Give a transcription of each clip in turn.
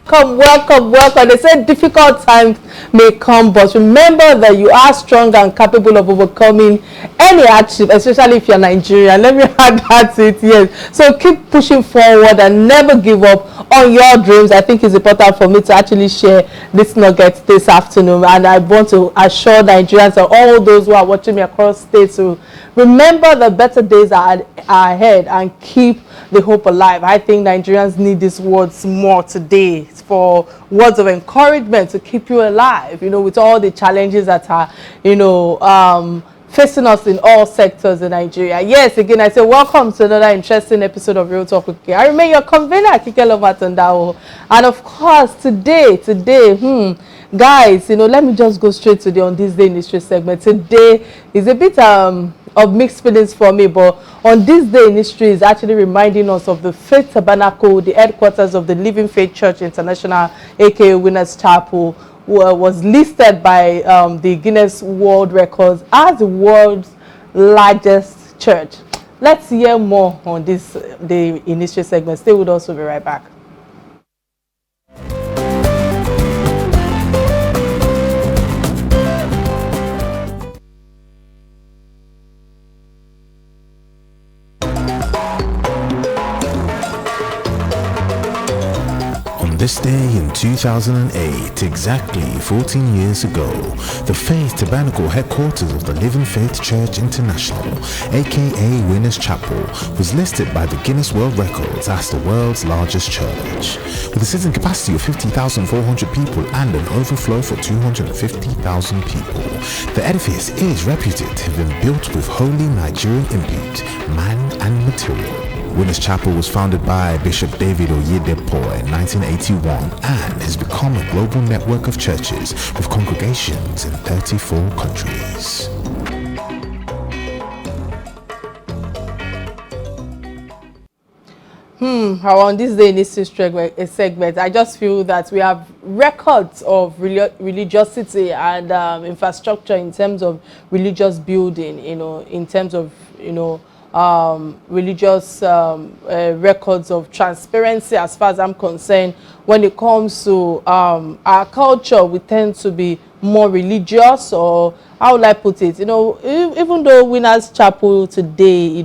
Welcome, welcome. They say difficult times may come, but remember that you are strong and capable of overcoming any hardship, especially if you're Nigerian. Let me add that to it, yes. So keep pushing forward and never give up on your dreams. I think it's important for me to actually share this nugget this afternoon, and I want to assure Nigerians and all those who are watching me across states to remember the better days are ahead and keep the hope alive. I think Nigerians need these words more today, for words of encouragement to keep you alive, with all the challenges that are, facing us in all sectors in Nigeria. Yes, again, I say welcome to another interesting episode of Real Talk with Kike. I remain your convener, Kike Atanda-Owo. And of course, today, guys, let me just go straight to the On This Day in History segment. Today is a bit of mixed feelings for me, but On This Day in History is actually reminding us of the Faith Tabernacle, the headquarters of the Living Faith Church International, aka Winners Chapel, was listed by the Guinness World Records as the world's largest church. Let's hear more on this Day in History segment. Stay with us, we'll be right back. This day in 2008, exactly 14 years ago, the Faith Tabernacle headquarters of the Living Faith Church International, aka Winners Chapel, was listed by the Guinness World Records as the world's largest church. With a sitting capacity of 50,400 people and an overflow for 250,000 people, the edifice is reputed to have been built with wholly Nigerian input, man and material. Winners Chapel was founded by Bishop David Oyedepo in 1981 and has become a global network of churches with congregations in 34 countries. On this day in this segment, I just feel that we have records of religiosity and infrastructure in terms of religious building, in terms of, religious records of transparency. As far as I'm concerned, when it comes to our culture, we tend to be more religious, or how would I put it, even though Winners Chapel today,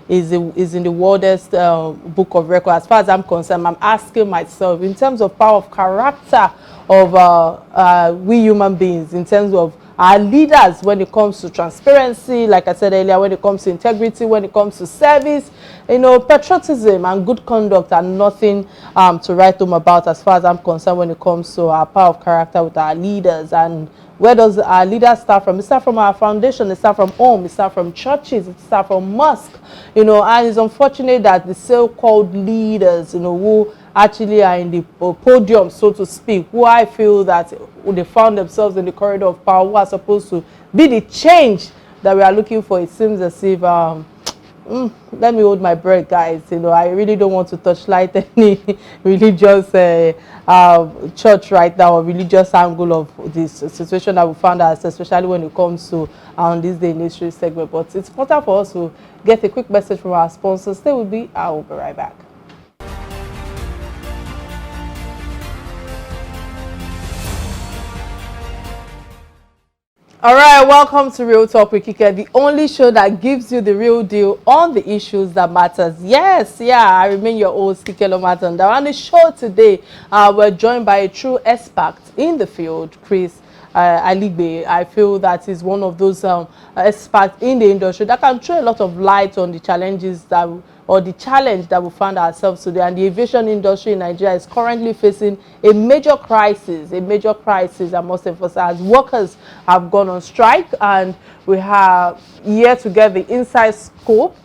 is in the world's book of records, as far as I'm concerned, I'm asking myself, in terms of power of character of we human beings, in terms of our leaders, when it comes to transparency, like I said earlier, when it comes to integrity, when it comes to service, patriotism and good conduct are nothing to write home about, as far as I'm concerned, when it comes to our power of character with our leaders. And where does our leaders start from? It starts from our foundation, it starts from home, it starts from churches, it starts from mosque, and it's unfortunate that the so-called leaders, who actually are in the podium, so to speak, who I feel that they found themselves in the corridor of power, who are supposed to be the change that we are looking for. It seems as if, let me hold my breath, guys. I really don't want to touchlight any religious church right now, or religious angle of this situation that we found ourselves, especially when it comes to On This Day in History segment. But it's important for us to get a quick message from our sponsors. Stay with me. I will be right back. All right, welcome to Real Talk with Kike, the only show that gives you the real deal on the issues that matters. Yes, I remain your host, Kike Atanda-Owo. On the show today, we're joined by a true expert in the field, Chris Aligbe. I feel that he's one of those experts in the industry that can throw a lot of light on the challenges the challenge that we found ourselves today. And the aviation industry in Nigeria is currently facing a major crisis, I must emphasize. Workers have gone on strike, and we have here to get the inside scope,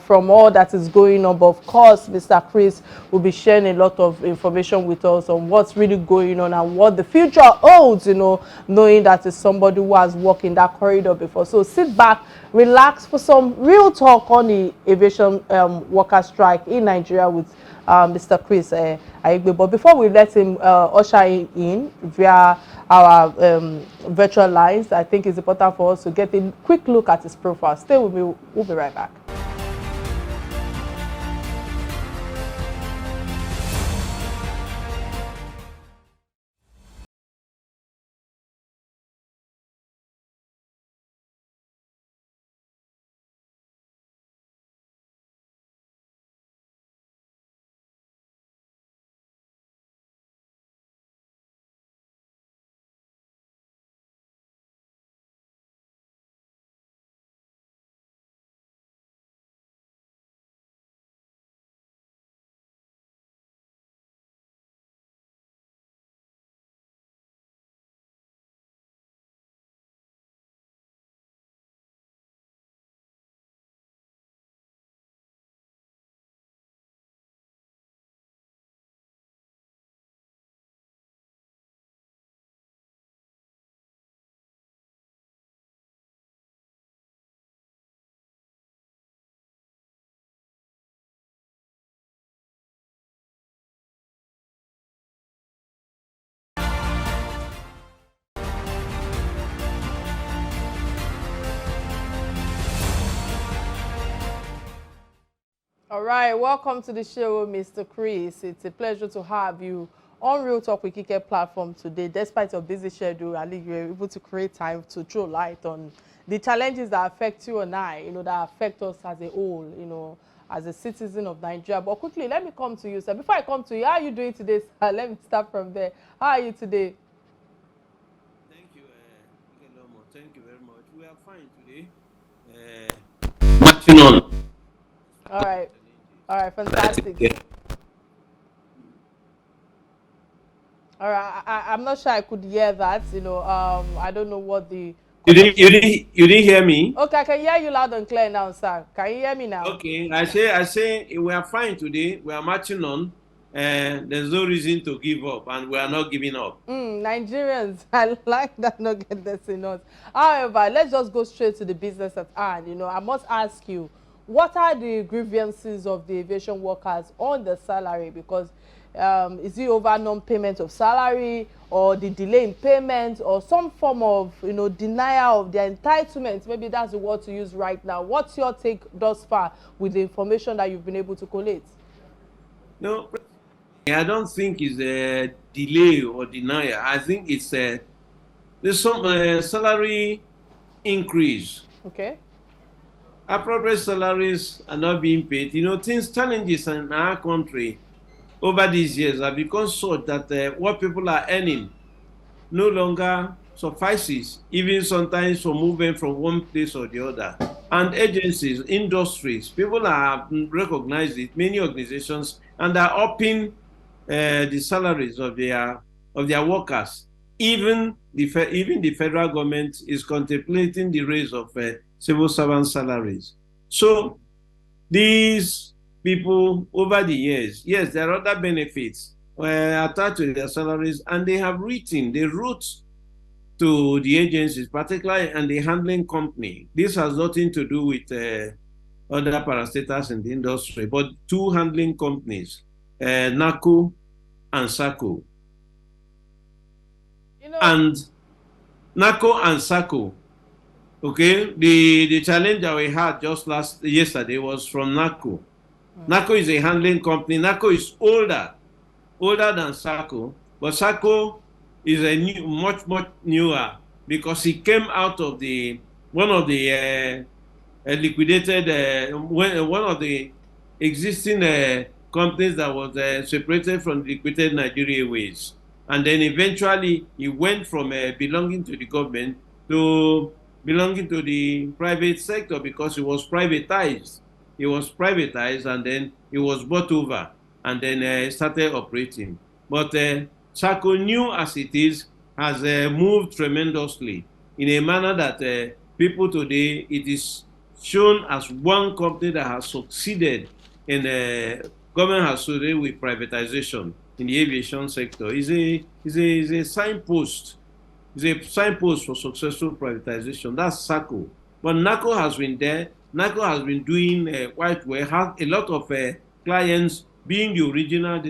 from all that is going on. But of course, Mr. Chris will be sharing a lot of information with us on what's really going on and what the future holds, knowing that is somebody who has walked in that corridor before. So sit back, relax for some real talk on the aviation worker strike in Nigeria with Mr. Chris Aligbe. But before we let him usher in via our virtual lines, I think it's important for us to get a quick look at his profile. Stay with me. We'll be right back. All right, welcome to the show, Mr. Chris. It's a pleasure to have you on Real Talk with Kike platform today. Despite your busy schedule, I think you're able to create time to throw light on the challenges that affect you and I, that affect us as a whole, as a citizen of Nigeria. But quickly, let me come to you, sir. Before I come to you, how are you doing today, sir? Let me start from there. How are you today? Thank you, Thank you very much. We are fine today. Marching on. All right. All right, fantastic. Yeah. All right, I'm not sure I could hear that. I don't know what the You didn't hear me? Okay, I can hear you loud and clear now, sir. Can you hear me now? Okay, I say we are fine today. We are marching on. There's no reason to give up, and we are not giving up. Nigerians, I like that not get this in us. However, let's just go straight to the business at hand. I must ask you, what are the grievances of the aviation workers on the salary? Because is it over non-payment of salary, or the delay in payment, or some form of denial of their entitlements? Maybe that's the word to use right now. What's your take thus far with the information that you've been able to collate? No, I don't think it's a delay or denial. I think it's there's some salary increase. Okay. Appropriate salaries are not being paid. Challenges in our country over these years have become such that what people are earning no longer suffices, even sometimes for movement from one place or the other. And agencies, industries, people have recognized it, many organizations, and are upping the salaries of their workers. Even the federal government is contemplating the raise of civil servant salaries. So these people over the years, yes, there are other benefits attached to their salaries, and they wrote to the agencies, particularly and the handling company. This has nothing to do with other parastatals in the industry, but two handling companies, Nacho and Sako. And Nacho and Sako, okay, the challenge that we had just yesterday was from Nacho. Nacho is a handling company. Nacho is older than Sako, but Sako is much newer, because he came out of one of the liquidated, one of the existing companies that was separated from liquidated Nigeria Airways. And then eventually he went from belonging to the government to belonging to the private sector, because it was privatized. It was privatized, and then it was bought over, and then started operating. But Sako, new as it is, has moved tremendously in a manner that people today, it is shown as one company that has succeeded in government has succeeded with privatization in the aviation sector. Is a signpost. It's a signpost for successful privatization. That's Sako. But Nacho has been there. Nacho has been doing quite well. Has a lot of clients, being the original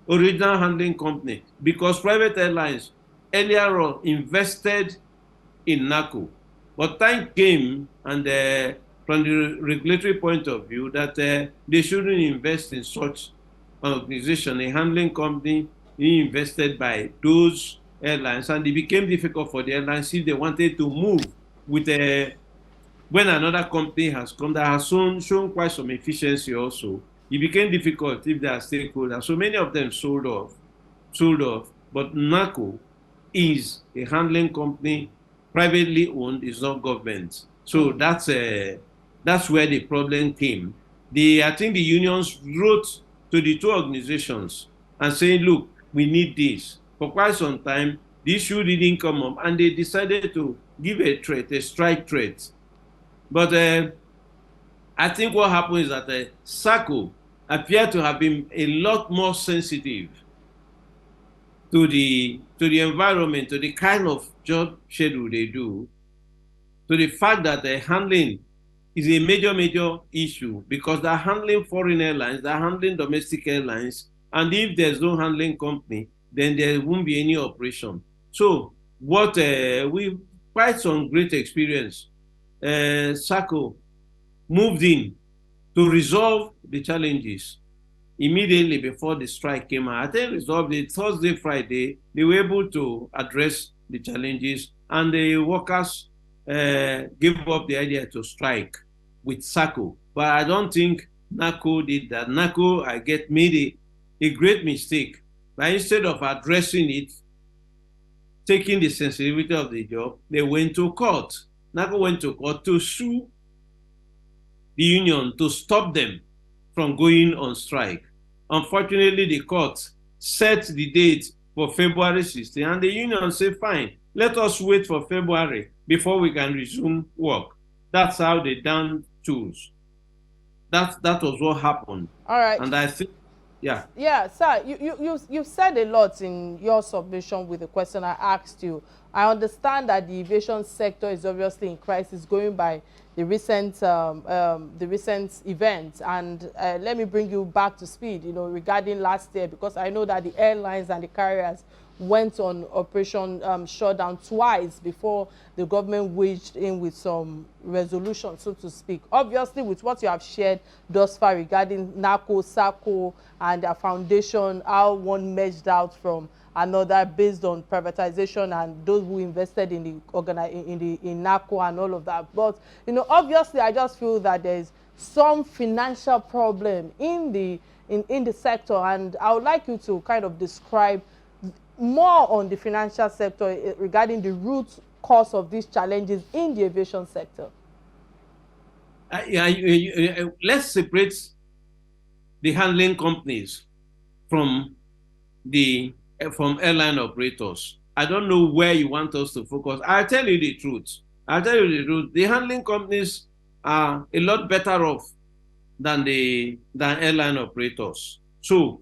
original handling company, because private airlines earlier on invested in Nacho. But time came, and from the regulatory point of view, that they shouldn't invest in such an organization, a handling company being invested by those airlines, and it became difficult for the airlines if they wanted to move with when another company has come that has shown quite some efficiency also. It became difficult if they are stakeholders. So many of them sold off. But Nacho is a handling company, privately owned, is not government. So that's where the problem came. I think the unions wrote to the two organizations and saying, look, we need this. For quite some time, the issue didn't come up, and they decided to give a strike threat. But I think what happened is that Sako appeared to have been a lot more sensitive to the environment, to the kind of job schedule they do, to the fact that handling is a major issue, because they're handling foreign airlines, they're handling domestic airlines, and if there's no handling company, then there won't be any operation. So what we quite some great experience. Sako moved in to resolve the challenges immediately before the strike came out. I think resolved it Thursday, Friday. They were able to address the challenges, and the workers gave up the idea to strike with SACCO. But I don't think NACO did that. NACO, I get, made a great mistake by, instead of addressing it, taking the sensitivity of the job, they went to court. NACO went to court to sue the union to stop them from going on strike. Unfortunately, the court set the date for February 16, and the union said, fine, let us wait for February before we can resume work. That's how they down tools. That was what happened. All right. And I think, yeah. Yeah, sir, you've said a lot in your submission with the question I asked you. I understand that the aviation sector is obviously in crisis going by the recent events, and let me bring you back to speed, regarding last year, because I know that the airlines and the carriers went on operation shutdown twice before the government waged in with some resolution, so to speak. Obviously, with what you have shared thus far regarding NACO, SACCO, and their foundation, how one merged out from another based on privatization and those who invested in in NACO and all of that. But obviously, I just feel that there's some financial problem in the sector, and I would like you to kind of describe more on the financial sector regarding the root cause of these challenges in the aviation sector. Let's separate the handling companies from airline operators. I don't know where you want us to focus. I'll tell you the truth. The handling companies are a lot better off than airline operators. So,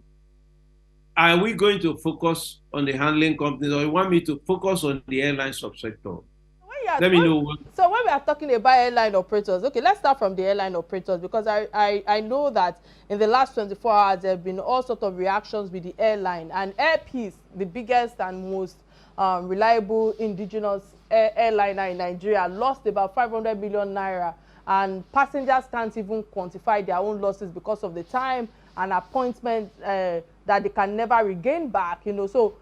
are we going to focus on the handling companies, or you want me to focus on the airline subsector? Let me know. So when we are talking about airline operators, okay, let's start from the airline operators, because I know that in the last 24 hours there have been all sorts of reactions with the airline, and Air Peace, the biggest and most reliable indigenous airliner in Nigeria, lost about 500 million naira, and passengers can't even quantify their own losses because of the time and appointment that they can never regain back. So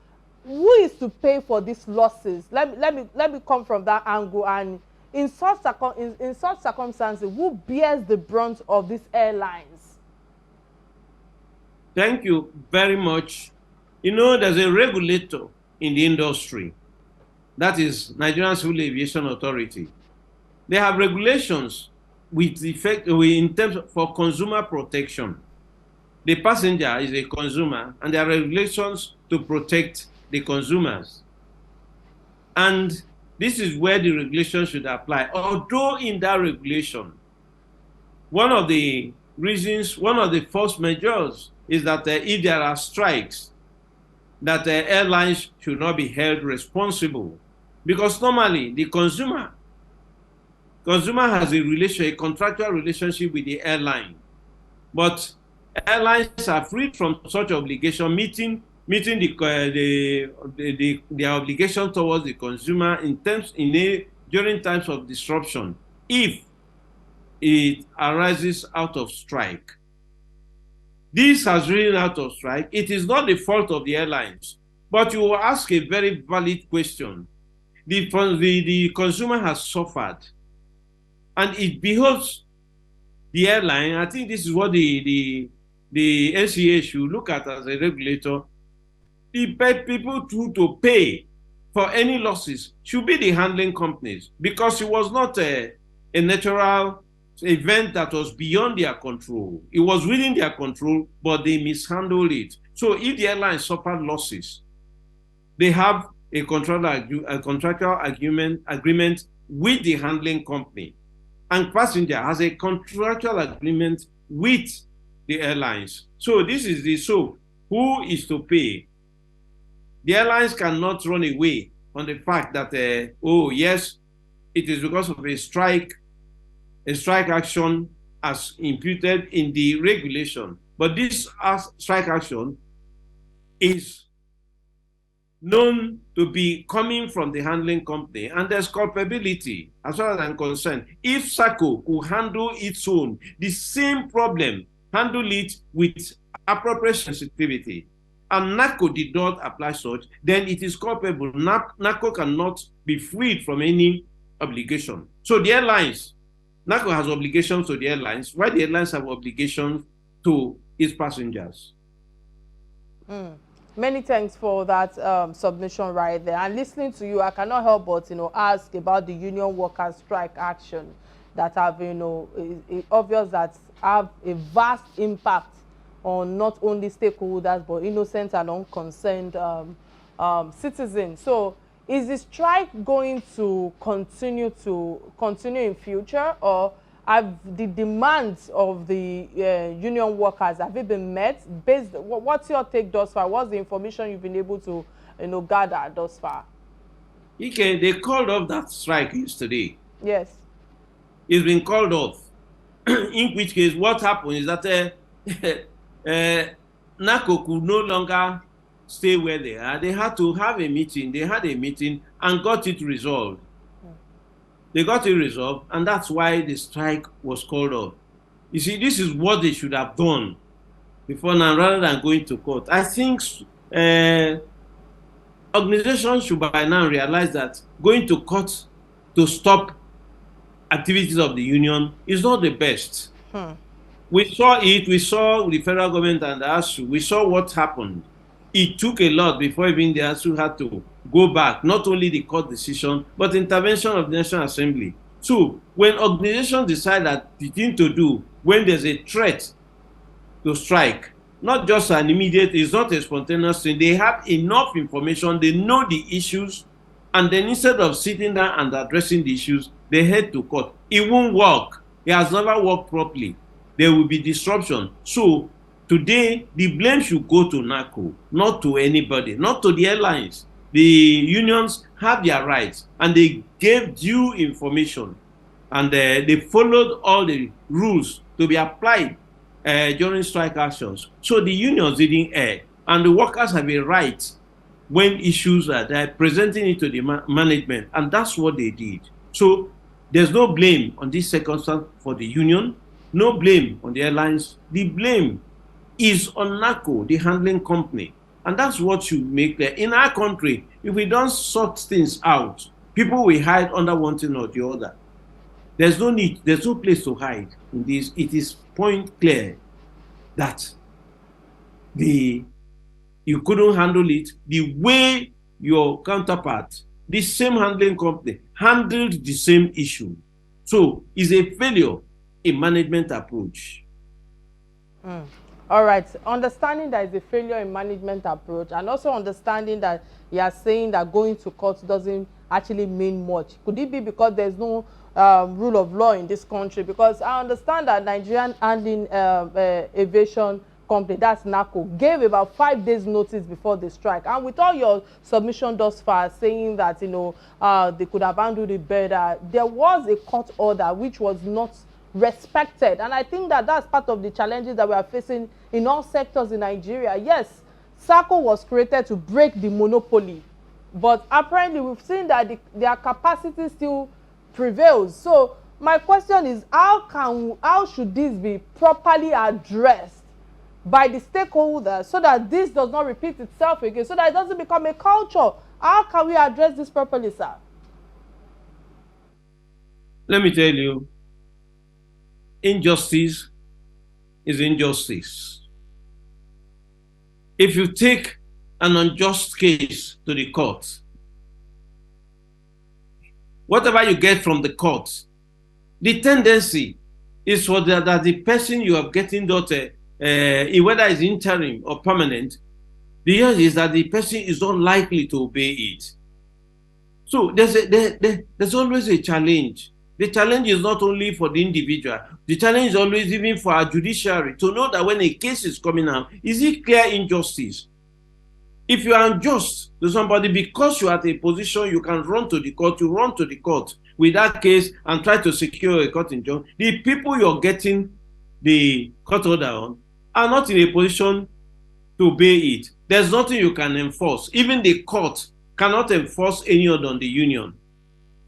who is to pay for these losses? Let me come from that angle. And in such circumstances, who bears the brunt of these airlines? Thank you very much. There's a regulator in the industry. That is Nigerian Civil Aviation Authority. They have regulations with effect in terms for consumer protection. The passenger is a consumer, and there are regulations to protect the consumers. And this is where the regulation should apply. Although in that regulation, one of the force majeures is that if there are strikes, that the airlines should not be held responsible. Because normally the consumer has a contractual relationship with the airline. But airlines are freed from such obligation, meeting their obligation towards the consumer during times of disruption, if it arises out of strike. This has risen out of strike. It is not the fault of the airlines, but you will ask a very valid question. The consumer has suffered, and it behoves the airline. I think this is what the NCA should look at as a regulator. The people to pay for any losses should be the handling companies, because it was not a natural event that was beyond their control. It was within their control, but they mishandled it. So if the airlines suffered losses, they have a contractual agreement with the handling company, and passenger has a contractual agreement with the airlines. So this is who is to pay? The airlines cannot run away on the fact that, yes, it is because of a strike action as imputed in the regulation. But this strike action is known to be coming from the handling company, and there's culpability as far as I'm concerned. If SACO could handle its own, the same problem, handle it with appropriate sensitivity, and NACO did not apply such, then it is culpable. NACO cannot be freed from any obligation. So the airlines, NACO has obligations to the airlines, while the airlines have obligations to its passengers. Many thanks for that submission right there. And listening to you, I cannot help but, ask about the union workers strike action that have, it's obvious that have a vast impact on not only stakeholders, but innocent and unconcerned citizens. So is the strike going to continue in future, or have the demands of the union workers, have it been met? What's your take thus far? What's the information you've been able to gather thus far? Kike, they called off that strike yesterday. Yes. It's been called off. In which case, what happened is that NACO could no longer stay where they are. They had to have a meeting. They had a meeting and got it resolved. They got it resolved, and that's why the strike was called off. You see, this is what they should have done before now, rather than going to court. I think organizations should by now realize that going to court to stop activities of the union is not the best. We saw it, we saw the federal government and the ASU, we saw what happened. It took a lot before even the ASU had to go back, not only the court decision, but intervention of the National Assembly. So when organizations decide that the thing to do, when there's a threat to strike, not just an immediate, it's not a spontaneous thing, they have enough information, they know the issues, and then instead of sitting down and addressing the issues, they head to court. It won't work. It has never worked properly. There will be disruption. So today, the blame should go to NACO, not to anybody, not to the airlines. The unions have their rights, and they gave due information, and they followed all the rules to be applied during strike actions. So the unions didn't err, and the workers have a right when issues are there, presenting it to the management, and that's what they did. So there's no blame on this circumstance for the union, no blame on the airlines. The blame is on NACO, the handling company. And that's what should make clear. In our country, if we don't sort things out, people will hide under one thing or the other. There's no need, there's no place to hide in this. It is point clear that you couldn't handle it the way your counterpart, the same handling company, handled the same issue. So it's a failure in management approach. All right, understanding that is a failure in management approach, and also understanding that you are saying that going to court doesn't actually mean much. Could it be because there's no rule of law in this country? Because I understand that Nigerian handling aviation company, that's NACO, gave about 5 days notice before the strike. And with all your submission thus far saying that, they could have handled it better, there was a court order which was not respected. And I think that that's part of the challenges that we are facing in all sectors in Nigeria. Yes, SACO was created to break the monopoly, but apparently we've seen that their capacity still prevails. So my question is, how should this be properly addressed by the stakeholders so that this does not repeat itself again, so that it doesn't become a culture? How can we address this properly, sir? Let me tell you, injustice is injustice. If you take an unjust case to the court, whatever you get from the court, the tendency is for that the person you are getting whether it's interim or permanent, the urge is that the person is not likely to obey it. So there's always a challenge. The challenge is not only for the individual. The challenge is always even for our judiciary to know that when a case is coming out, is it clear injustice? If you are unjust to somebody because you are at a position you can run to the court, you run to the court with that case and try to secure a court injunction. The people you're getting the court order on are not in a position to obey it. There's nothing you can enforce. Even the court cannot enforce any order on the union.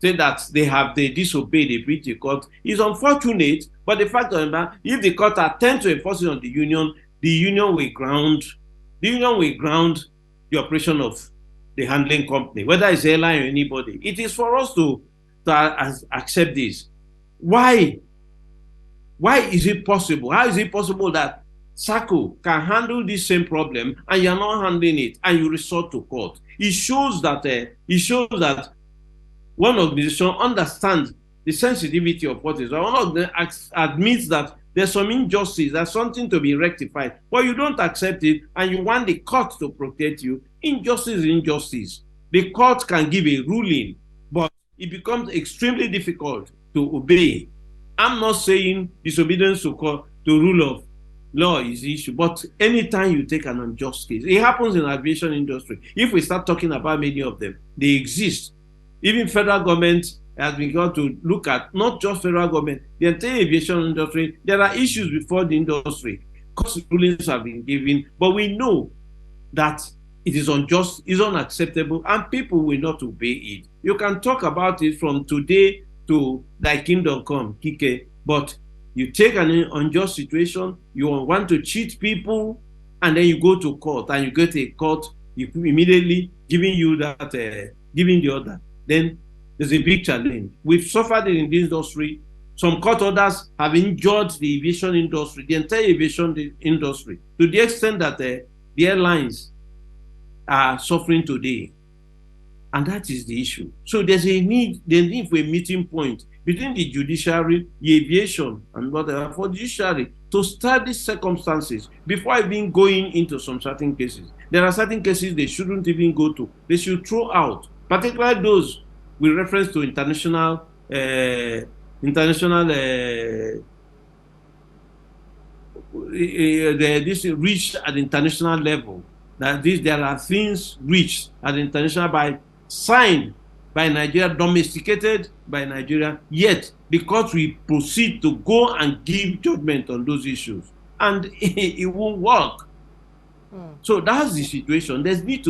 Say that they disobeyed, they breached the court is unfortunate, but the fact of the matter, if the court attempts to enforce it on the union will ground the operation of the handling company, whether it's airline or anybody. It is for us to accept this. Why is it possible? How is it possible that SACCO can handle this same problem and you're not handling it and you resort to court? It shows that one organization understands the sensitivity of what is. One of them admits that there's some injustice, there's something to be rectified, but you don't accept it and you want the court to protect you. Injustice is injustice. The court can give a ruling, but it becomes extremely difficult to obey. I'm not saying disobedience to rule of law is the issue, but anytime you take an unjust case, it happens in the aviation industry. If we start talking about many of them, they exist. Even federal government has been got to look at, not just federal government, the entire aviation industry. There are issues before the industry. Cost rulings have been given, but we know that it is unjust, is unacceptable, and people will not obey it. You can talk about it from today to thy kingdom come, Kike, but you take an unjust situation, you want to cheat people, and then you go to court, and you get a court immediately giving you that, giving the order. Then there's a big challenge. We've suffered it in the industry. Some court orders have injured the aviation industry, the entire aviation industry, to the extent that the airlines are suffering today. And that is the issue. So there's a need for a meeting point between the judiciary, the aviation, and whatever, for the judiciary to study circumstances before even going into some certain cases. There are certain cases they shouldn't even go to. They should throw out, particularly those with reference to international this reached at the international level. That there are things reached at the international signed by Nigeria, domesticated by Nigeria, yet the court will proceed to go and give judgment on those issues, and it won't work. So that's the situation. There's need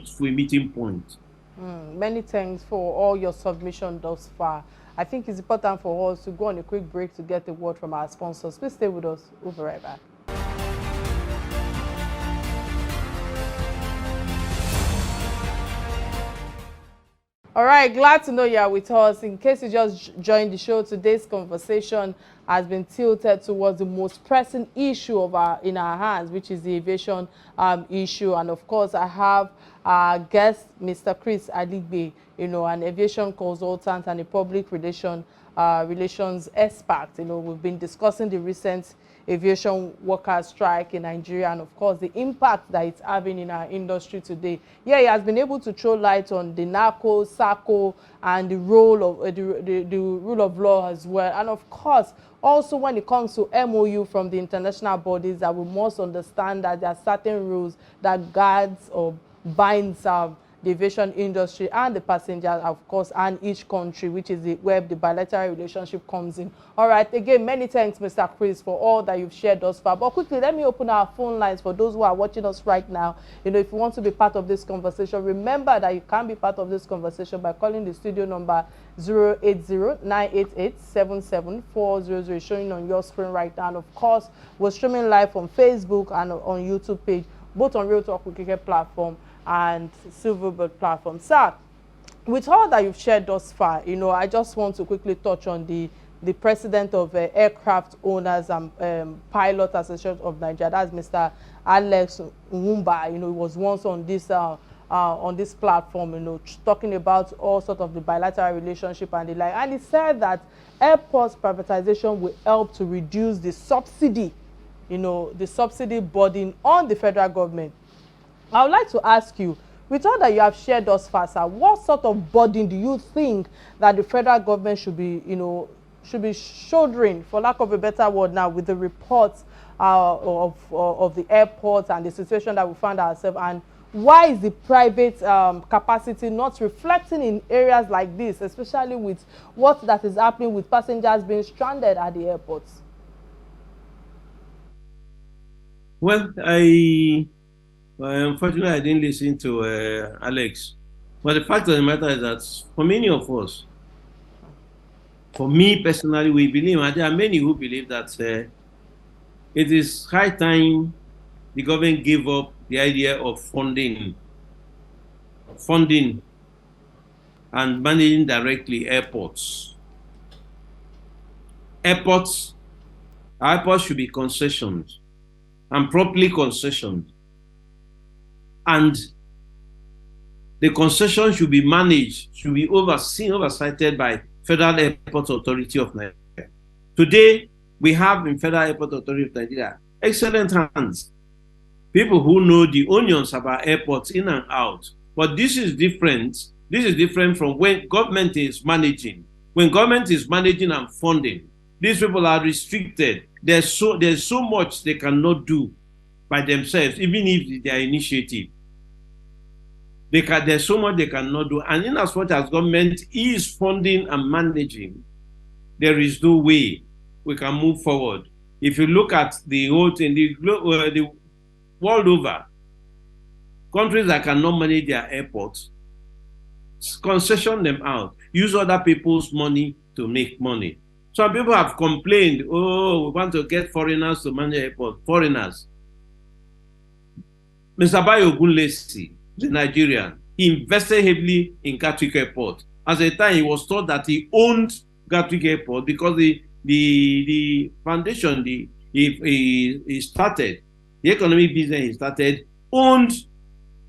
for a meeting point. Many thanks for all your submission thus far. I think it's important for us to go on a quick break to get the word from our sponsors. Please stay with us. We'll be right back. All right, glad to know you are with us. In case you just joined the show, today's conversation has been tilted towards the most pressing issue in our hands, which is the aviation issue. And of course, I have our guest, Mr. Chris Aligbe, an aviation consultant and a public relations expert. We've been discussing the recent aviation workers strike in Nigeria and of course the impact that it's having in our industry today. Yeah, he has been able to throw light on the NACO, SACCO, and the role of the rule of law as well. And of course, also when it comes to MOU from the international bodies, that we must understand that there are certain rules that guards or binds the aviation industry and the passengers, of course, and each country, which is where the bilateral relationship comes in. All right, again, many thanks, Mr. Chris, for all that you've shared thus far. But quickly, let me open our phone lines for those who are watching us right now. If you want to be part of this conversation, remember that you can be part of this conversation by calling the studio number 080-988-77400, showing on your screen right now. And of course, we're streaming live on Facebook and on YouTube page, both on Real Talk with Kike platform and Silverbird platform. Sir, with all that you've shared thus far, I just want to quickly touch on the president of Aircraft Owners and Pilot Association of Nigeria. That's Mr. Alex Nwumba. He was once on this platform, talking about all sorts of the bilateral relationship and the like. And he said that airports privatization will help to reduce the subsidy, the subsidy burden on the federal government. I would like to ask you, with all that you have shared thus far, sir, what sort of burden do you think that the federal government should be shouldering, for lack of a better word now, with the reports of the airports and the situation that we find ourselves? And why is the private capacity not reflecting in areas like this, especially with what that is happening with passengers being stranded at the airports? Well, unfortunately I didn't listen to Alex, but the fact of the matter is that for many of us, for me personally, we believe, and there are many who believe that it is high time the government gave up the idea of funding and managing directly airports. Airports, airports should be concessions and properly concessioned. And the concession should be managed, should be oversighted by Federal Airport Authority of Nigeria. Today, we have in Federal Airport Authority of Nigeria excellent hands, people who know the onions about airports in and out. But this is different. This is different from when government is managing. When government is managing and funding, these people are restricted. There's so much they cannot do by themselves, even if they are initiative. There's so much they cannot do. And in as much as government is funding and managing, there is no way we can move forward. If you look at the whole thing, the world over, countries that cannot manage their airports, concession them out, use other people's money to make money. Some people have complained, oh, we want to get foreigners to manage airports. Foreigners. Mr. Bayo Ogunlesi, the Nigerian, he invested heavily in Gatwick Airport. At the time, he was told that he owned Gatwick Airport because the foundation he started, the economic business he started, owned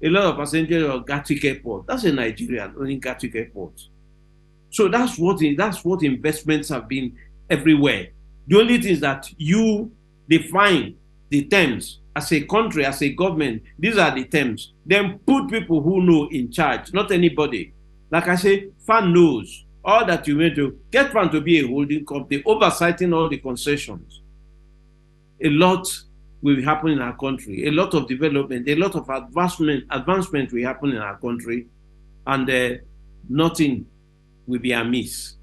a lot of passengers of Gatwick Airport. That's a Nigerian owning Gatwick Airport. So that's what investments have been everywhere. The only thing is that you define the terms as a country, as a government. These are the terms. Then put people who know in charge, not anybody. Like I say, FAN knows all that you need to get FAN to be a holding company, oversighting all the concessions. A lot will happen in our country. A lot of development, a lot of advancement will happen in our country, and nothing will be amiss.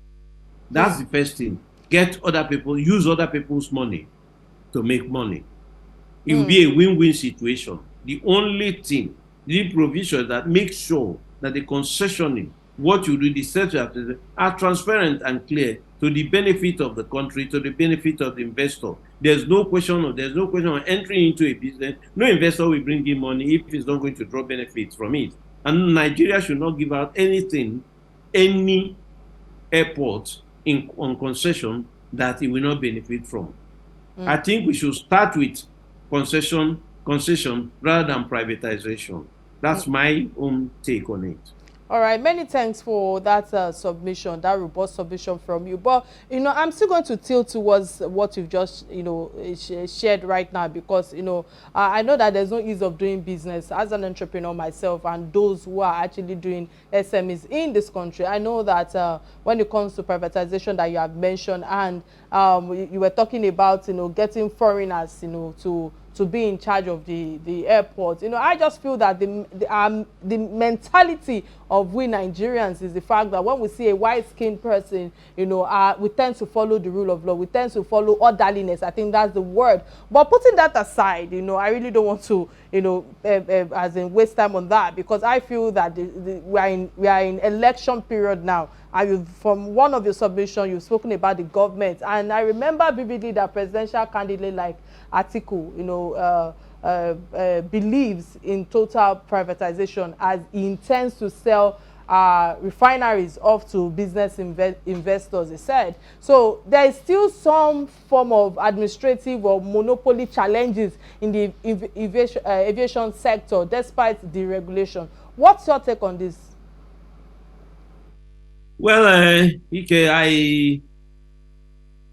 That's the first thing. Get other people, use other people's money to make money. It will be a win-win situation. The only thing, the provision that makes sure that the concessioning, what you do, the setup are transparent and clear to the benefit of the country, to the benefit of the investor. There's no question of entering into a business. No investor will bring in money if he's not going to draw benefits from it. And Nigeria should not give out anything, any airport on concession that it will not benefit from. I think we should start with concession rather than privatization. That's my own take on it. All right, many thanks for that submission, that robust submission from you. But, I'm still going to tilt towards what you've just, shared right now, because, I know that there's no ease of doing business as an entrepreneur myself, and those who are actually doing SMEs in this country. I know that when it comes to privatization that you have mentioned, and you were talking about, getting foreigners, to be in charge of the airport. I just feel that the mentality of we Nigerians is the fact that when we see a white-skinned person, we tend to follow the rule of law. We tend to follow orderliness. I think that's the word. But putting that aside, I really don't want to, as in waste time on that, because I feel that we are in election period now. And from one of your submissions, you've spoken about the government, and I remember vividly that presidential candidate like Atiku, believes in total privatization, as he intends to sell refineries off to business investors, he said. So there is still some form of administrative or monopoly challenges in the aviation sector despite deregulation. What's your take on this? Well, Kike,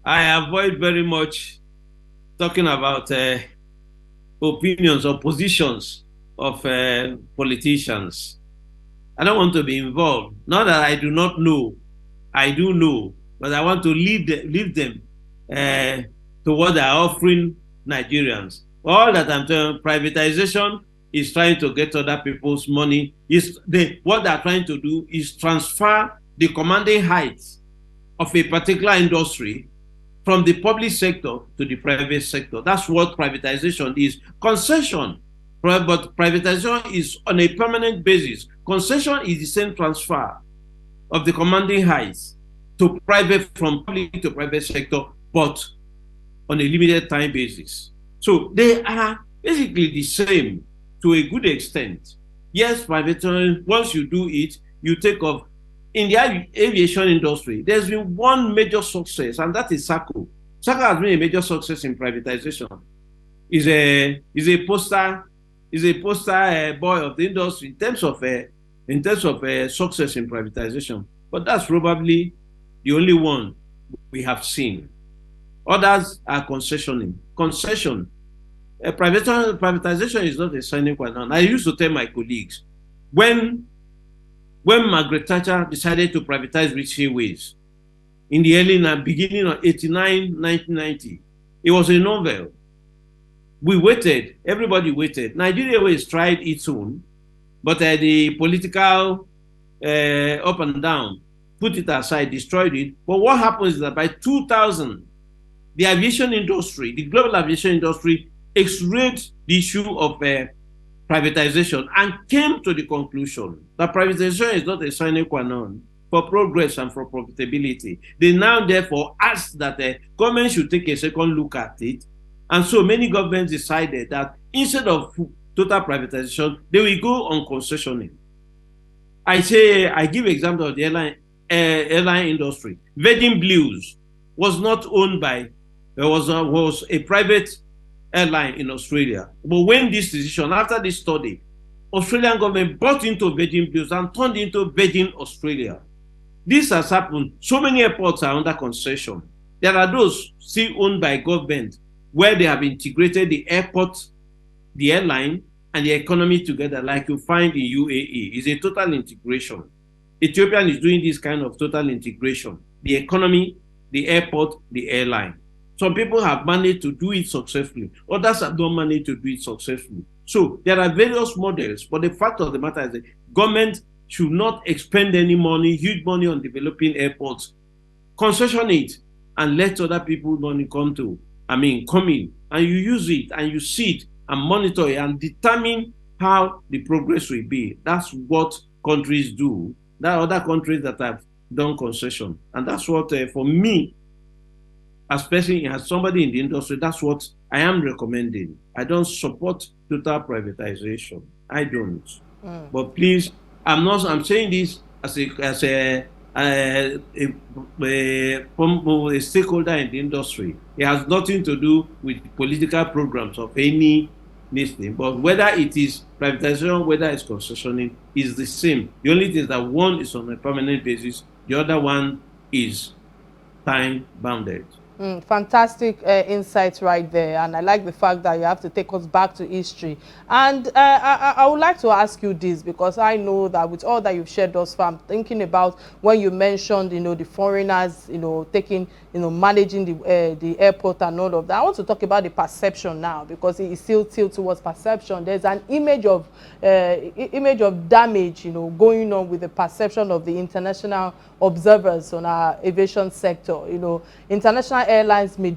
I avoid very much talking about opinions or positions of politicians. I don't want to be involved. Not that I do not know. I do know, but I want to lead them to what they are offering Nigerians. All that I'm telling, privatization is trying to get other people's money. What they're trying to do is transfer the commanding heights of a particular industry from the public sector to the private sector. That's what privatization is. Concession, but privatization is on a permanent basis. Concession is the same transfer of the commanding heights to private, from public to private sector, but on a limited time basis. So they are basically the same to a good extent. Yes, privatization, once you do it, you take off. In the aviation industry, there's been one major success, and that is SACO. SACO has been a major success in privatization. Is a poster boy of the industry in terms of success in privatization. But that's probably the only one we have seen. Others are concessioning. Privatization is not a sine qua non. I used to tell my colleagues, when Margaret Thatcher decided to privatize railways in the beginning of 1990, it was a novel. We waited, everybody waited. Nigeria Airways tried its own, but the political up and down put it aside, destroyed it. But what happens is that by 2000, the aviation industry, the global aviation industry, x-rayed the issue of privatization and came to the conclusion that privatization is not a sine qua non for progress and for profitability. They now therefore asked that the government should take a second look at it. And so many governments decided that instead of total privatization, they will go on concessioning. I give example of the airline industry. Virgin Blues was not owned by, was a private airline in Australia. But when this decision, after this study, Australian government bought into Virgin Blues and turned into Virgin Australia. This has happened. So many airports are under concession. There are those still owned by government where they have integrated the airport, the airline, and the economy together, like you find in UAE. It's a total integration. Ethiopia is doing this kind of total integration. The economy, the airport, the airline. Some people have managed to do it successfully. Others have not managed to do it successfully. So there are various models, but the fact of the matter is that government should not expend any money, huge money on developing airports. Concession it and let other people money come in, and you use it and you see it and monitor it and determine how the progress will be. That's what countries do. There are other countries that have done concession. And that's what, for me, especially as somebody in the industry, that's what I am recommending. I don't support total privatization. I don't. But please, I'm saying this as a stakeholder in the industry. It has nothing to do with political programs of any nation. But whether it is privatization, whether it's concessioning, is the same. The only thing is that one is on a permanent basis, the other one is time bounded. Fantastic insights right there, and I like the fact that you have to take us back to history. And I would like to ask you this, because I know that with all that you've shared thus far, I'm thinking about when you mentioned, the foreigners, taking, managing the airport and all of that. I want to talk about the perception now, because it is still tilted towards perception. There's an image of damage, going on with the perception of the international observers on our aviation sector. International airlines may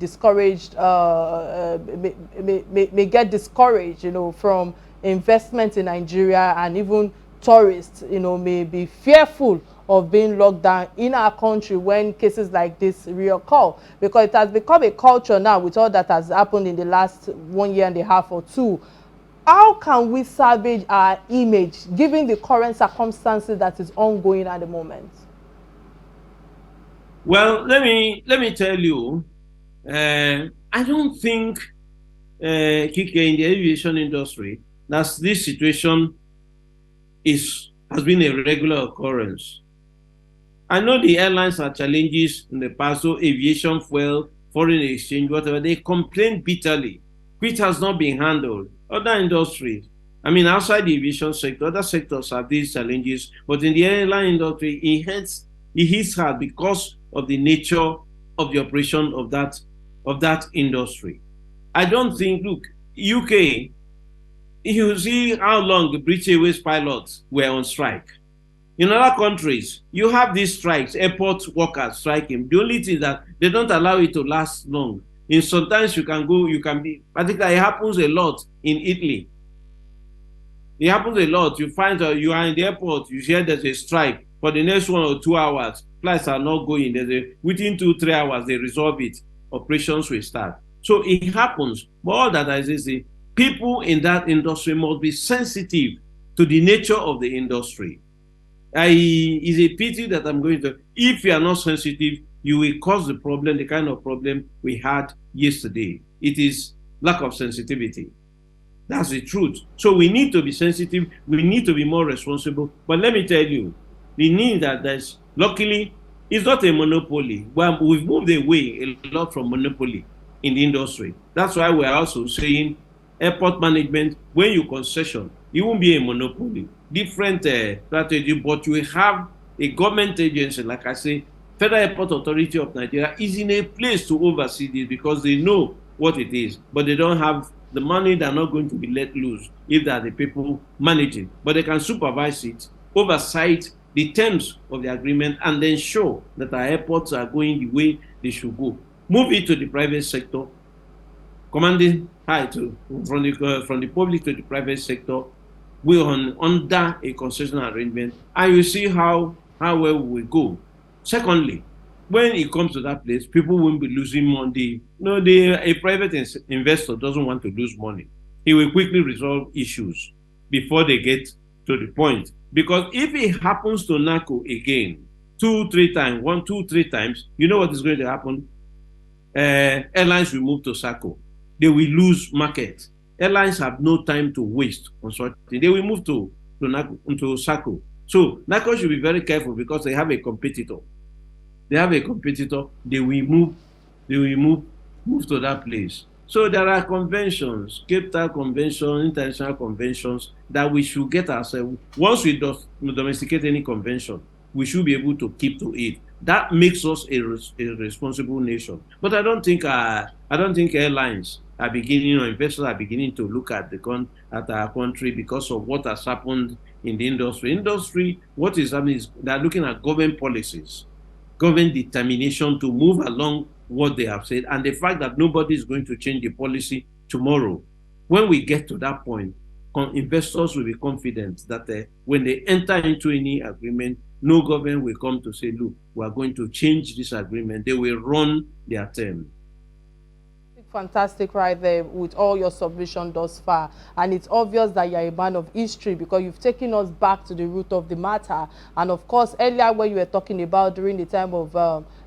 get discouraged, from investment in Nigeria, and even tourists, may be fearful of being locked down in our country when cases like this reoccur, because it has become a culture now with all that has happened in the last 1.5 years or 2. How can we salvage our image given the current circumstances that is ongoing at the moment? Well, let me tell you, I don't think, Kike, in the aviation industry, that this situation has been a regular occurrence. I know the airlines had challenges in the past, so aviation fuel, foreign exchange, whatever, they complain bitterly, which has not been handled. Other industries, outside the aviation sector, other sectors have these challenges, but in the airline industry, it hits hard because of the nature of the operation of that industry. I don't think, look, UK, you see how long the British Airways pilots were on strike. In other countries, you have these strikes, airport workers striking. The only thing that they don't allow it to last long. In sometimes you can be, particularly it happens a lot in Italy. It happens a lot. You find that you are in the airport, you hear there's a strike. For the next 1 or 2 hours, flights are not going. Within 2-3 hours, they resolve it. Operations will start. So it happens. But all that I say, people in that industry must be sensitive to the nature of the industry. It's a pity that I'm going to. If you are not sensitive, you will cause the problem, the kind of problem we had yesterday. It is lack of sensitivity. That's the truth. So we need to be sensitive. We need to be more responsible. But let me tell you, the need that there's, luckily, it's not a monopoly. Well, we've moved away a lot from monopoly in the industry. That's why we're also saying airport management, when you concession, it won't be a monopoly. Different strategy, but you have a government agency, like I say, Federal Airport Authority of Nigeria is in a place to oversee this because they know what it is, but they don't have the money. They're not going to be let loose if they are the people managing, but they can supervise it, oversight the terms of the agreement, and then show that our airports are going the way they should go. Move it to the private sector, commanding high from the public to the private sector. We're under a concession arrangement, and you see how well we go. Secondly, when it comes to that place, people won't be losing money. No, a private investor doesn't want to lose money. He will quickly resolve issues before they get to the point. Because if it happens to Nacho again, 2-3 times, you know what is going to happen? Airlines will move to Sako. They will lose market. Airlines have no time to waste on such things. They will move to Sako. So Nacho should be very careful because they have a competitor. They will move to that place. So there are conventions, Cape Town Convention, international conventions that we should get ourselves. Once we domesticate any convention, we should be able to keep to it. That makes us a responsible nation. But I don't think airlines are beginning, or investors are beginning to look at our country because of what has happened in the industry. What is happening is they're looking at government policies, government determination to move along what they have said, and the fact that nobody is going to change the policy tomorrow. When we get to that point, investors will be confident that when they enter into any agreement, no government will come to say, look, we are going to change this agreement. They will run their term. Fantastic right there with all your submission thus far, and it's obvious that you're a man of history because you've taken us back to the root of the matter. And of course, earlier when you were talking about during the time of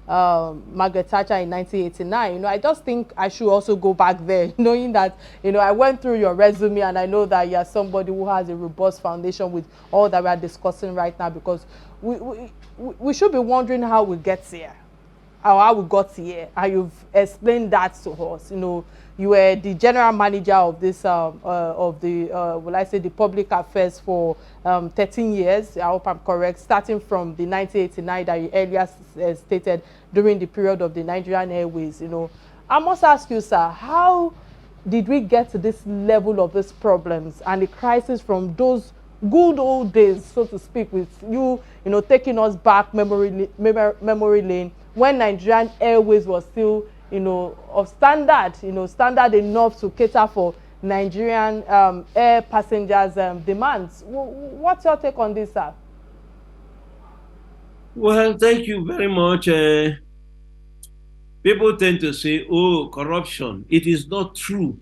Margaret Thatcher in 1989, I just think I should also go back there, knowing that I went through your resume and I know that you're somebody who has a robust foundation with all that we are discussing right now, because we should be wondering how we get here. How we got here, and you've explained that to us. You were the general manager of this the public affairs for 13 years. I hope I'm correct. Starting from the 1989 that you earlier stated during the period of the Nigerian Airways. I must ask you, sir, how did we get to this level of these problems and the crisis from those good old days, so to speak, with you taking us back memory lane, when Nigerian Airways was still, of standard, standard enough to cater for Nigerian air passengers' demands. What's your take on this, sir? Well, thank you very much. People tend to say, oh, corruption. It is not true.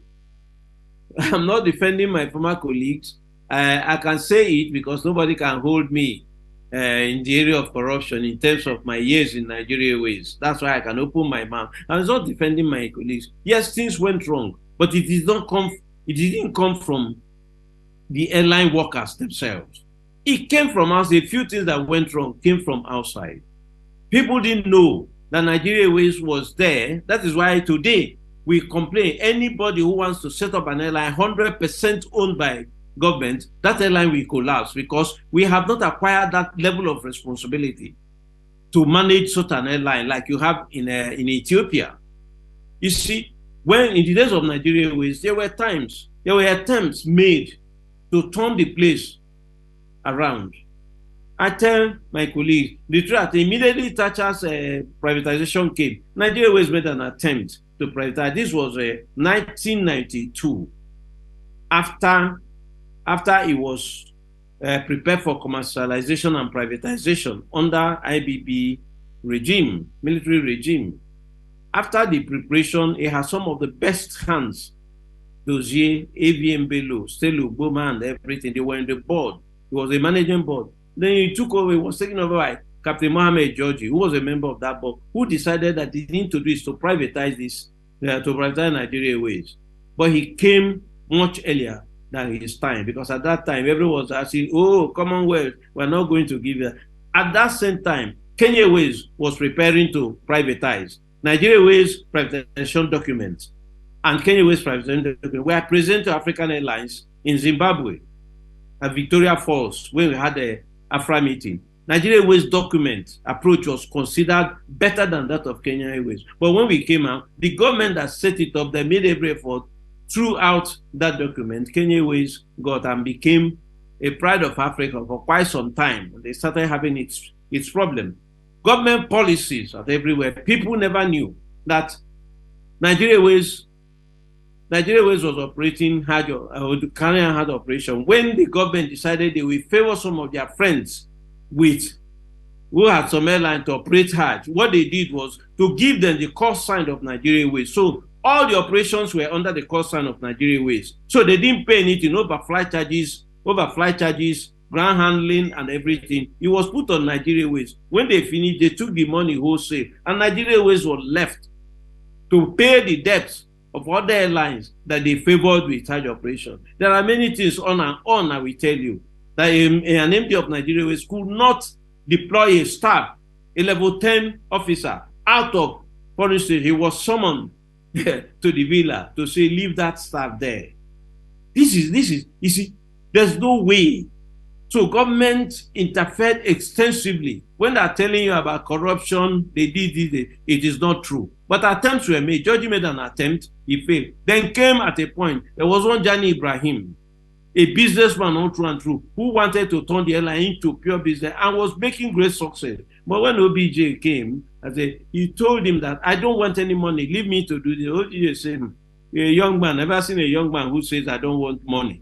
I'm not defending my former colleagues. I can say it because nobody can hold me in the area of corruption in terms of my years in Nigeria Airways. That's why I can open my mouth. I'm not defending my colleagues. Yes, things went wrong, but it didn't come from the airline workers themselves. It came from us. A few things that went wrong came from outside. People didn't know that Nigeria Airways was there. That is why today we complain. Anybody who wants to set up an airline 100% owned by government, that airline will collapse because we have not acquired that level of responsibility to manage such an airline like you have in Ethiopia. You see, when in the days of Nigeria Airways, there were attempts made to turn the place around. I tell my colleagues the truth. Immediately Thatcher's privatization came, Nigeria Airways made an attempt to privatize. This was 1992. After it was prepared for commercialization and privatization under IBB regime, military regime. After the preparation, it has some of the best hands. Dozier, AVM Bello, Stelu, Boma, and everything. They were in the board. It was a managing board. Then he took over, it was taken over by Captain Mohammed Georgie, who was a member of that board, who decided that the thing to do is to privatize this, to privatize Nigeria Airways. But he came much earlier than his time, because at that time, everyone was asking, oh, Commonwealth, we're not going to give it. At that same time, Kenya Airways was preparing to privatize. Nigeria Airways privatization documents and Kenya Airways privatization documents were presented to African Airlines in Zimbabwe at Victoria Falls when we had the AFRA meeting. Nigeria Airways document approach was considered better than that of Kenya Airways. But when we came out, the government that set it up, they made every effort throughout that document. Kenya Airways got and became a pride of Africa for quite some time. They started having its problem. Government policies are everywhere. People never knew that Nigeria Airways was operating hard, carrying a hard operation. When the government decided they will favor some of their friends who had some airline to operate hard, what they did was to give them the cost sign of Nigeria Airways. So all the operations were under the cost sign of Nigeria Airways. So they didn't pay anything, overflight charges, ground handling and everything. It was put on Nigeria Airways. When they finished, they took the money wholesale, and Nigeria Airways was left to pay the debts of other airlines that they favored with charge operation. There are many things on and on, I will tell you, that an MD of Nigeria Airways could not deploy a staff, a level 10 officer, out of foreign state. He was summoned to the villa to say, leave that staff there. This is, you see, there's no way. So government interfered extensively. When they're telling you about corruption, they did it. It is not true. But attempts were made. Georgie made an attempt, he failed. Then came at a point, there was one Johnny Ibrahim, a businessman all through and through, who wanted to turn the airline into pure business and was making great success. But when OBJ came, he told him that I don't want any money, leave me to do this. OBJ said, a young man, never seen a young man who says I don't want money.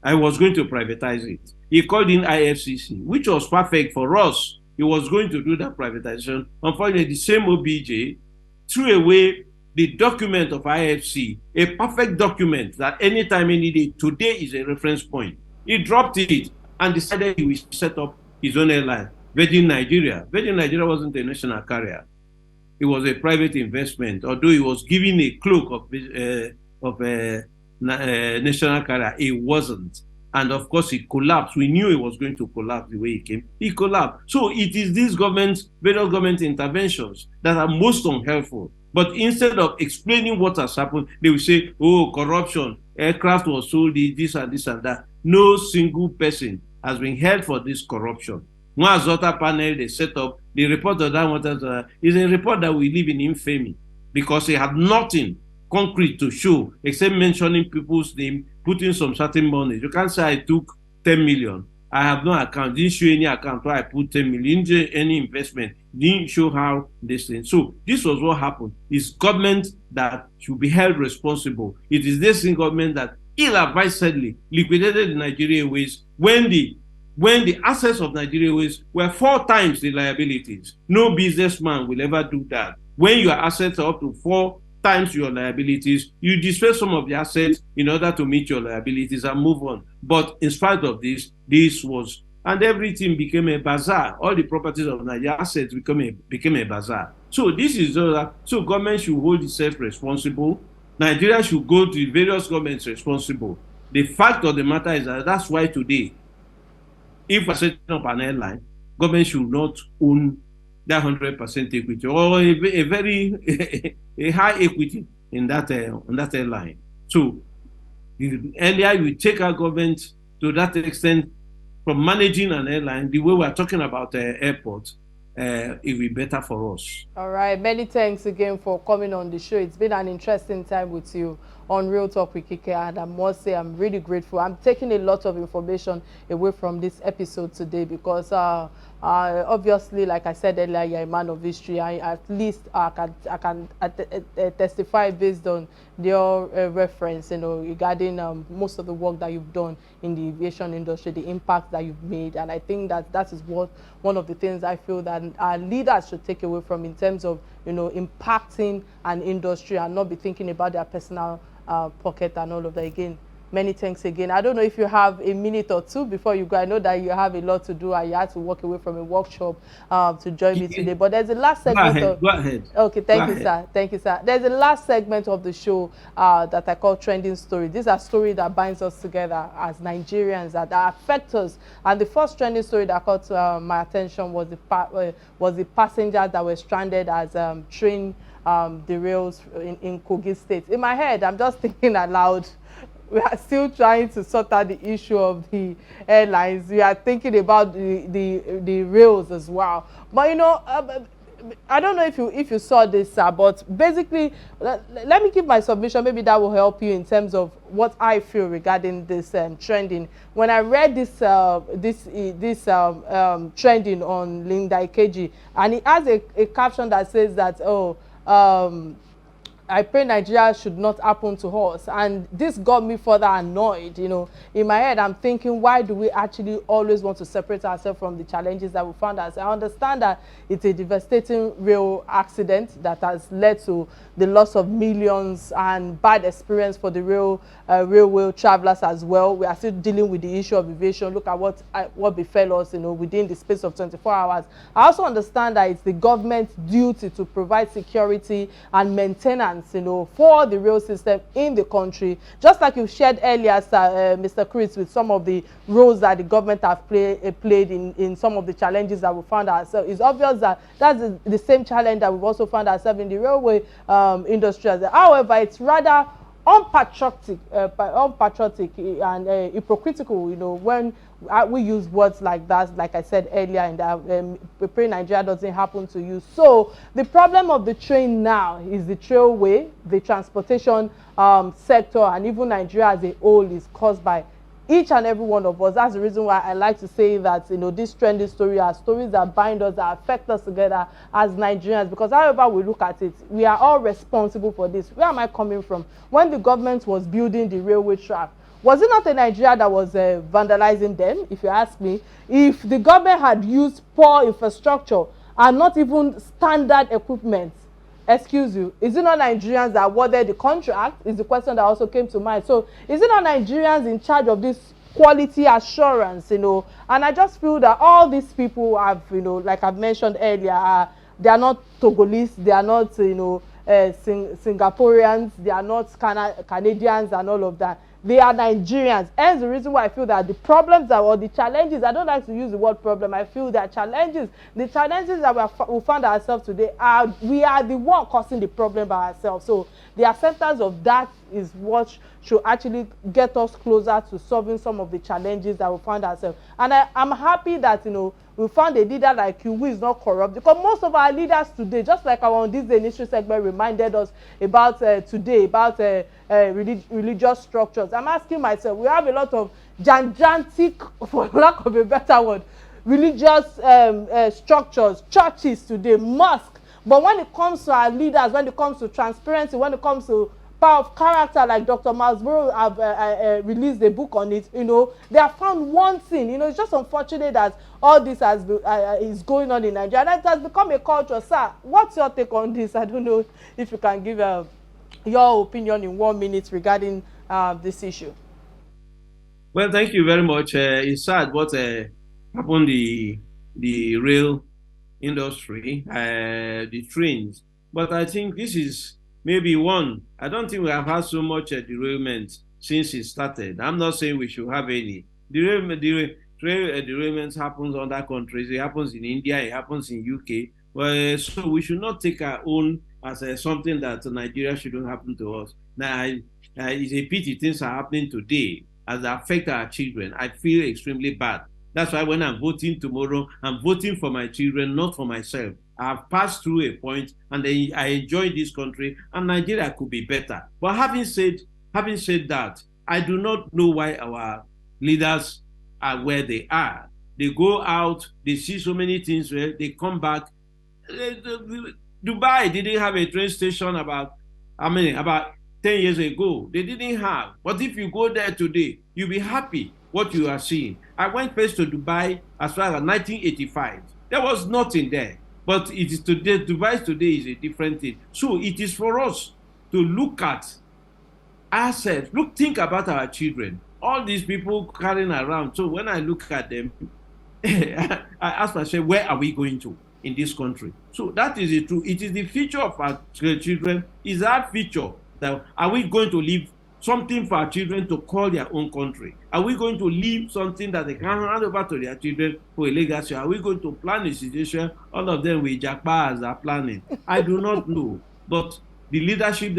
I was going to privatize it. He called in IFCC, which was perfect for us. He was going to do that privatization. Unfortunately, the same OBJ threw away the document of IFC, a perfect document that anytime, any day, today is a reference point. He dropped it and decided he would set up his own airline, Virgin Nigeria. Virgin Nigeria wasn't a national carrier. It was a private investment, although he was given a cloak of national carrier. It wasn't. And of course, it collapsed. We knew it was going to collapse the way it came. It collapsed. So it is these various government interventions that are most unhelpful. But instead of explaining what has happened, they will say, oh, corruption, aircraft was sold, this and this and that. No single person has been held for this corruption. One Azota panel they set up, the report of that is a report that will live in infamy because it had nothing concrete to show except mentioning people's name, putting some certain money. You can't say I took 10 million. I have no account, didn't show any account where I put 10 million, didn't do any investment, didn't show how this thing. So this was what happened. It's government that should be held responsible. It is this government that ill-advisedly liquidated the Nigeria Airways when the assets of Nigeria Airways were 4 times the liabilities. No businessman will ever do that. When your assets are up to 4 times your liabilities, you disperse some of the assets in order to meet your liabilities and move on. But in spite of this was, and everything became a bazaar. All the properties of Nigeria assets became a bazaar. So this is so government should hold itself responsible. Nigeria should go to various governments responsible. The fact of the matter is that that's why today, if we're setting up an airline, government should not own that 100% equity or a very a high equity in that airline. So the earlier you take our government to that extent from managing an airline, the way we're talking about airports, it will be better for us. All right. Many thanks again for coming on the show. It's been an interesting time with you. on Real Talk with Kike, and I must say I'm really grateful. I'm taking a lot of information away from this episode today because obviously, like I said earlier, you're a man of history. At least I can testify based on your reference, regarding most of the work that you've done in the aviation industry, the impact that you've made. And I think that is what one of the things I feel that our leaders should take away from, in terms of impacting an industry and not be thinking about their personal pocket and all of that. Again, many thanks again. I don't know if you have a minute or two before you go. I know that you have a lot to do and you had to walk away from a workshop to join me today. But there's a last segment. Go ahead. Okay, thank you, sir. Thank you, sir. There's a last segment of the show that I call Trending Story. These are stories that binds us together as Nigerians, that affect us. And the first trending story that caught my attention was the passengers that were stranded as train derails in Kogi State. In my head, I'm just thinking aloud. We are still trying to sort out the issue of the airlines. We are thinking about the rails as well. But I don't know if you saw this, but basically, let me give my submission. Maybe that will help you in terms of what I feel regarding this trending. When I read this trending on Linda Ikeji, and it has a caption that says that, I pray Nigeria should not happen to us. And this got me further annoyed. In my head, I'm thinking, why do we actually always want to separate ourselves from the challenges that we found ourselves? I understand that it's a devastating rail accident that has led to the loss of millions and bad experience for the railway travelers as well. We are still dealing with the issue of aviation. Look at what befell us, within the space of 24 hours. I also understand that it's the government's duty to provide security and maintenance, for the rail system in the country. Just like you shared earlier, sir, Mr. Chris, with some of the roles that the government have played in some of the challenges that we found ourselves. It's obvious that that's the same challenge that we've also found ourselves in the railway industry. However, it's rather unpatriotic and hypocritical, when we use words like that, like I said earlier, in that we pray Nigeria doesn't happen to you. So the problem of the train now is the railway, the transportation sector, and even Nigeria as a whole is caused by each and every one of us. That's the reason why I like to say that, this trending story are stories that bind us, that affect us together as Nigerians, because however we look at it, we are all responsible for this. Where am I coming from? When the government was building the railway track, was it not a Nigeria that was vandalizing them, if you ask me? If the government had used poor infrastructure and not even standard equipment, excuse you, is it not Nigerians that awarded the contract? Is the question that also came to mind. So is it not Nigerians in charge of this quality assurance, And I just feel that all these people have, like I've mentioned earlier, they are not Togolese, they are not, Singaporeans, they are not Canadians and all of that. They are Nigerians. Hence the reason why I feel that the problems or the challenges, I don't like to use the word problem, I feel that challenges, the challenges that we found ourselves today, we are the one causing the problem by ourselves. So the acceptance of that is what should actually get us closer to solving some of the challenges that we find ourselves. And I'm happy that, we found a leader like you who is not corrupt, because most of our leaders today, just like our on this initial segment reminded us about today, about religious structures. I'm asking myself, we have a lot of gigantic, for lack of a better word, religious structures, churches today, mosques. But when it comes to our leaders, when it comes to transparency, when it comes to power of character, like Dr. Masboro have released a book on it, they have found one thing. It's just unfortunate that all this is going on in Nigeria. And it has become a culture. Sir, what's your take on this? I don't know if you can give your opinion in 1 minute regarding this issue. Well, thank you very much. It's sad what happened the rail industry, the trains. But I think this is maybe one. I don't think we have had so much derailment since it started. I'm not saying we should have any. Derailment happens in other countries. It happens in India. It happens in UK. So we should not take our own as something that Nigeria shouldn't happen to us. Now, it's a pity things are happening today as they affect our children. I feel extremely bad. That's why when I'm voting tomorrow, I'm voting for my children, not for myself. I've passed through a point and I enjoy this country, and Nigeria could be better. But having said having said that, I do not know why our leaders are where they are. They go out, they see so many things, where they come back. Dubai didn't have a train station about 10 years ago. They didn't have. But if you go there today, you'll be happy what you are seeing. I went first to Dubai as far as 1985. There was nothing there. But it is today, Dubai today is a different thing. So it is for us to look at ourselves, think about our children. All these people carrying around. So when I look at them, I ask myself, where are we going to in this country? So that is the truth. It is the future of our children. Is our future that are we going to leave something for our children to call their own country? Are we going to leave something that they can hand over to their children for a legacy? Are we going to plan a situation? All of them with jackpot are planning. I do not know. But the leadership,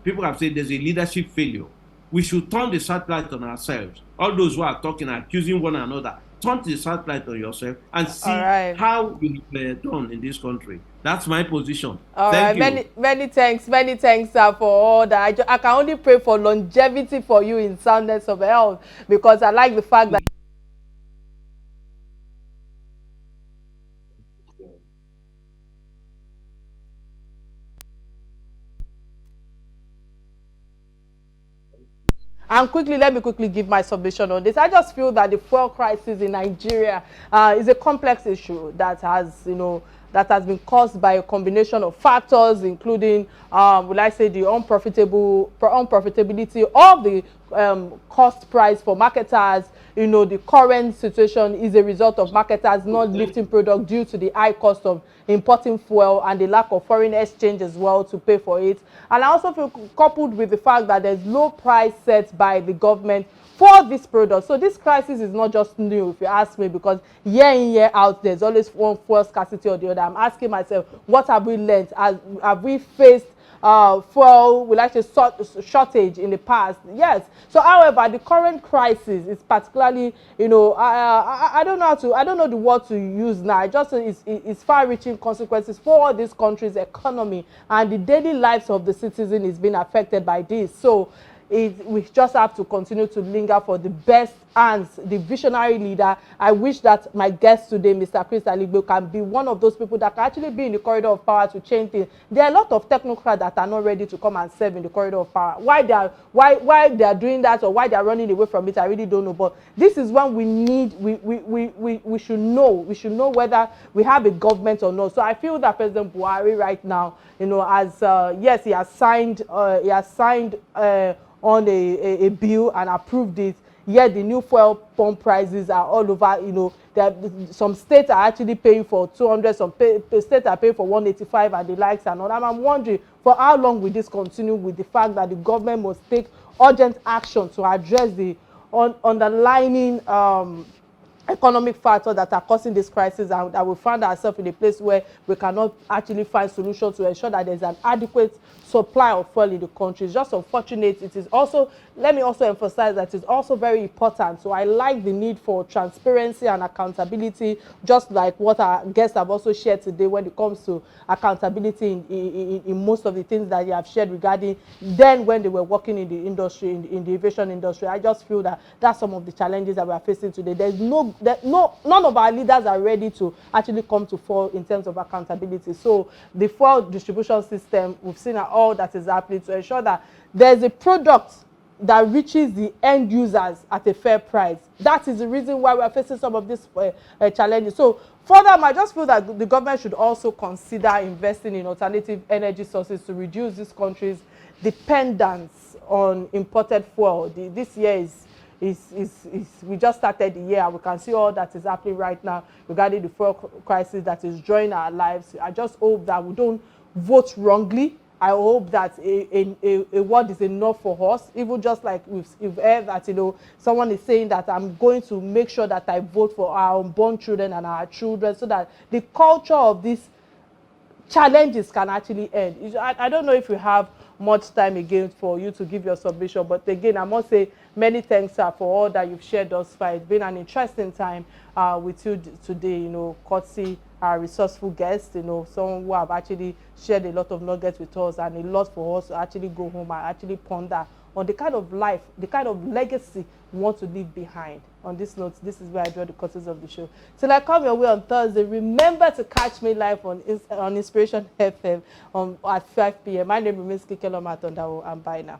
people have said there's a leadership failure. We should turn the satellite on ourselves. All those who are talking, accusing one another, turn the satellite on yourself and see how you are done in this country. That's my position. Thank you. Many thanks, sir, for all that. I can only pray for longevity for you in soundness of health, because I like the fact that and let me quickly give my submission on this. I just feel that the fuel crisis in Nigeria is a complex issue that has, that has been caused by a combination of factors, including, will I say, the unprofitability of the cost price for marketers. The current situation is a result of marketers not lifting product due to the high cost of importing fuel and the lack of foreign exchange as well to pay for it. And I also feel, coupled with the fact that there's low price set by the government for this product. So this crisis is not just new, if you ask me, because year in, year out, there's always one fuel scarcity or the other. I'm asking myself, what have we learned? Have we faced fuel, we like to shortage in the past? Yes. So however, the current crisis is particularly, I don't know the word to use now. It's far-reaching consequences for all these countries' economy, and the daily lives of the citizen is being affected by this. So we just have to continue to linger for the best hands, the visionary leader. I wish that my guest today, Mr. Chris Aligbe, can be one of those people that can actually be in the corridor of power to change things. There are a lot of technocrats that are not ready to come and serve in the corridor of power. Why they are doing that, or why they are running away from it, I really don't know. But this is when we need, we should know whether we have a government or not. So I feel that President Buhari right now, yes, he has signed on a bill and approved it. Yet the new fuel pump prices are all over. Some states are actually paying for 200, some states are paying for 185 and the likes and all. And I'm wondering, for how long will this continue, with the fact that the government must take urgent action to address the underlying economic factors that are causing this crisis, and that we find ourselves in a place where we cannot actually find solutions to ensure that there's an adequate supply of fuel in the country. It's just unfortunate. It is also, let me also emphasize that it's also very important. So I like the need for transparency and accountability, just like what our guests have also shared today when it comes to accountability in most of the things that you have shared regarding then when they were working in the industry, in the aviation industry. I just feel that that's some of the challenges that we are facing today. None of our leaders are ready to actually come to fore in terms of accountability. So the fuel distribution system, we've seen all that is happening to ensure that there's a product that reaches the end users at a fair price. That is the reason why we are facing some of these challenges. So furthermore, I just feel that the government should also consider investing in alternative energy sources to reduce this country's dependence on imported fuel. This year we just started the year, and we can see all that is happening right now regarding the fuel crisis that is joining our lives. I just hope that we don't vote wrongly. I hope that a word is enough for us, even just like we've heard that, someone is saying that I'm going to make sure that I vote for our unborn children and our children, so that the culture of these challenges can actually end. I don't know if we have much time again for you to give your submission, but again, I must say many thanks, sir, for all that you've shared thus far. It's been an interesting time with you today, courtesy our resourceful guests, someone who have actually shared a lot of nuggets with us, and a lot for us to actually go home and actually ponder on the kind of life, the kind of legacy we want to leave behind. On this note, this is where I draw the curtains of the show. Till I come your way on Thursday, remember to catch me live on Inspiration FM at 5 p.m. My name remains Kike Atanda-Owo, and bye now.